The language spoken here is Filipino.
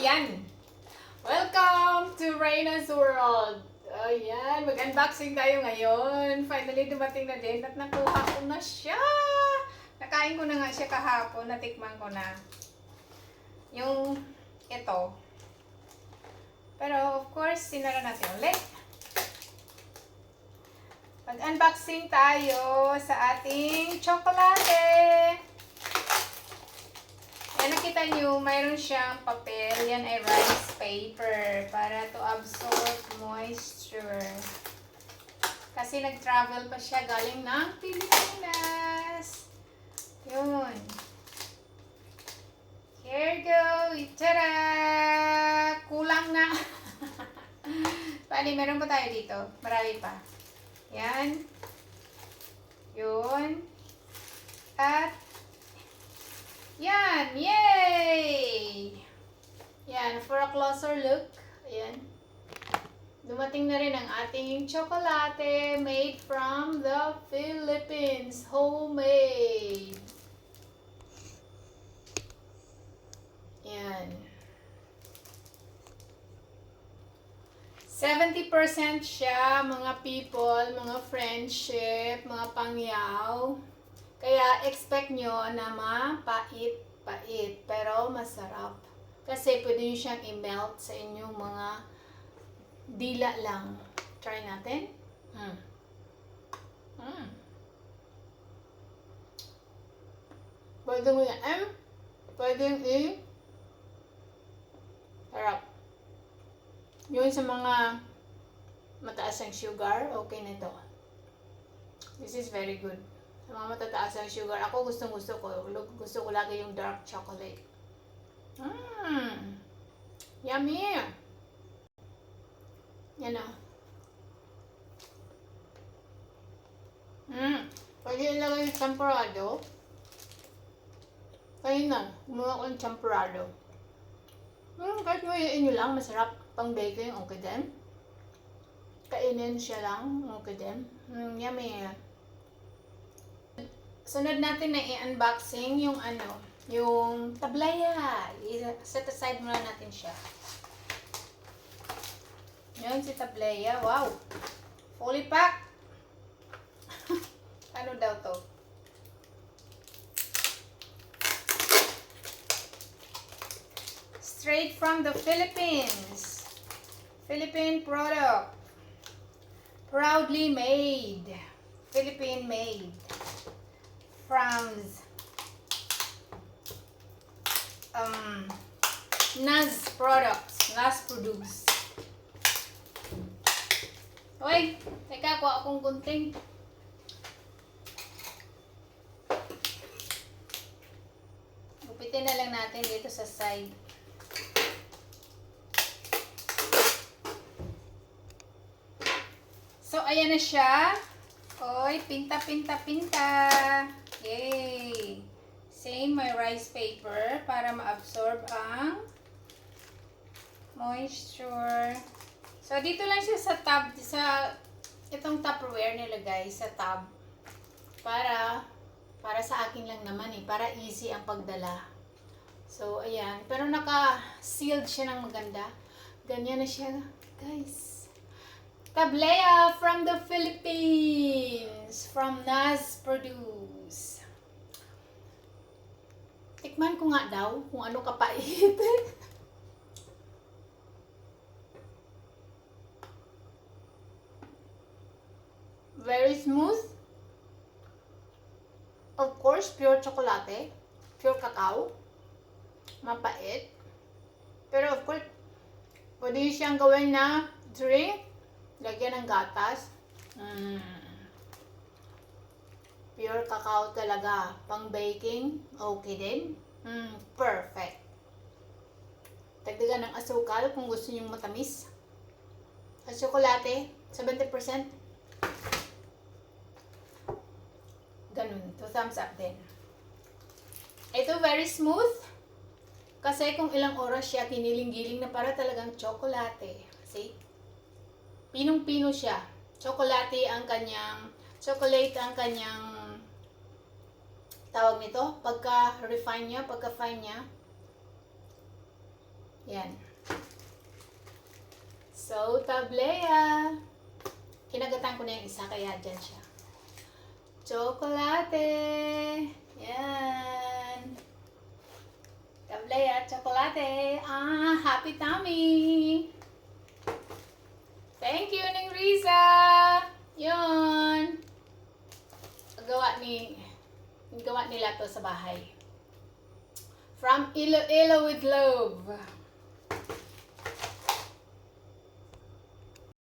Yan! Welcome to Reyna's World! Ayan, mag-unboxing tayo ngayon. Finally, dumating na din at nakuha ko na siya. Nakain ko na nga siya kahapon, natikman ko na. Yung ito. Pero of course, sinara natin ulit. Mag-unboxing tayo sa ating tsokolate. Yan, nakita nyo, mayroon siyang papel. Yan ay rice paper para to absorb moisture. Kasi nag-travel pa siya galing ng Pilipinas. Yun. Here you go. Tada! Kulang na. Bali, meron pa tayo dito. Marami pa. Yan. Yun. At yan! Yay! Yan, for a closer look. Ayan. Dumating na rin ang ating tsokolate made from the Philippines. Homemade. Yan. 70% siya, mga people, mga friendship, mga pangyaw. Kaya expect nyo na mapait-pait, pero masarap. Kasi pwede nyo siyang i-melt sa inyong mga dila lang. Try natin. Pwede mo yan. Pwede yung sarap. Yun sa mga mataas ang sugar, okay na ito. This is very good. Sa mga matataas ang sugar, ako gusto ko lagi yung dark chocolate. Yummy! Yan o. Pwede ilagay yung champurrado. Kaya na, gumawa ko yung champurrado. Kahit ngayon nyo lang, masarap. Pang baking, okay din. Kainin siya lang, okay din. Yummy. Sunod natin na i-unboxing yung yung tablaya. I-set aside muna natin siya. Yun si tablaya. Wow! Fully packed! Ano daw to? Straight from the Philippines. Philippine product. Proudly made. Philippine made. From NAS products. NAS produce. Hoy, teka, kuha akong gunting. Gupitin na lang natin dito sa side. So, ayan na siya. Hoy, pinta. Yay! Same my rice paper para ma-absorb ang moisture. So, dito lang siya sa tab, sa itong Tupperware nilagay sa tab. Para sa akin lang naman para easy ang pagdala. So, ayan. Pero naka-sealed siya ng maganda. Ganyan na siya, guys. Tablea from the Philippines. From NAS Produce. Tikman ko nga daw kung ano kapait. Very smooth. Of course, pure chocolate. Pure cacao. Mapait. Pero of course, pwede siyang gawin na drink. Lagyan ng gatas. Pure cacao talaga. Pang baking, okay din. Perfect. Dagdagan ng asukal kung gusto nyo matamis. Sa tsokolate, 70%. Ganun. 2 thumbs up din. Ito very smooth. Kasi kung ilang oras siya, kiniling-giling na para talagang tsokolate. See? Pinong-pino siya. Chocolate ang kanyang tawag nito, pagka-refine niya, pagka-fine niya. Yan. So, tablea. Kinagatan ko na yung isa, kaya dyan siya. Chocolate. Yan. Tablea, chocolate. Happy tummy. Thank you, Ning Riza. Yun. Gawa nila to sa bahay. From Iloilo with love.